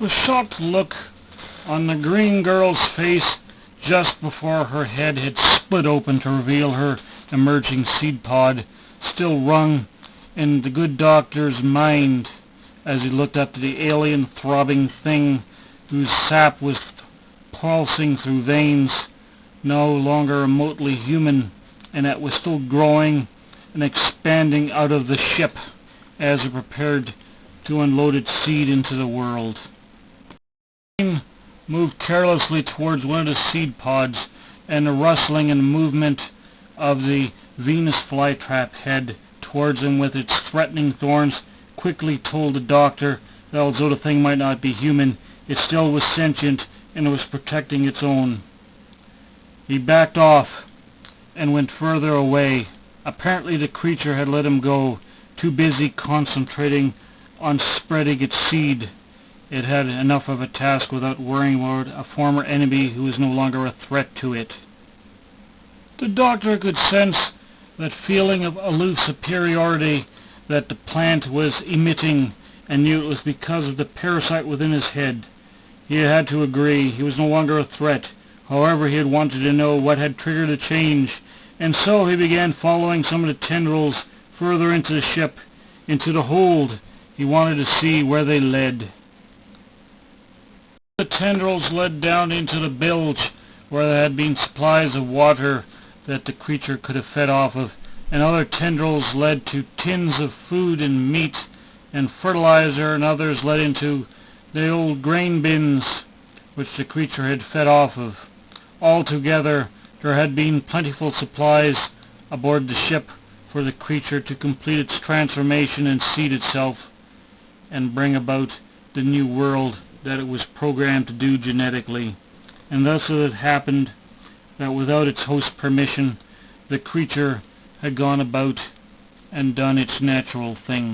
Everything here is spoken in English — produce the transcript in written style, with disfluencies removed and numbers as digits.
The shocked look on the green girl's face just before her head had split open to reveal her emerging seed pod still rung in the good doctor's mind as he looked up to the alien throbbing thing whose sap was pulsing through veins no longer remotely human, and that was still growing and expanding out of the ship as it prepared to unload its seed into the world. Moved carelessly towards one of the seed pods, and the rustling and movement of the Venus flytrap head towards him with its threatening thorns quickly told the doctor that although the thing might not be human, it still was sentient and was protecting its own. He backed off and went further away. Apparently the creature had let him go, too busy concentrating on spreading its seed. It had enough of a task without worrying about a former enemy who was no longer a threat to it. The doctor could sense that feeling of aloof superiority that the plant was emitting, and knew it was because of the parasite within his head. He had to agree. He was no longer a threat. However, he had wanted to know what had triggered the change, and so he began following some of the tendrils further into the ship, into the hold. He wanted to see where they led. The tendrils led down into the bilge, where there had been supplies of water that the creature could have fed off of, and other tendrils led to tins of food and meat and fertilizer, and others led into the old grain bins which the creature had fed off of. Altogether, there had been plentiful supplies aboard the ship for the creature to complete its transformation and seed itself and bring about the new world that it was programmed to do genetically. And thus it had happened that without its host's permission, the creature had gone about and done its natural thing.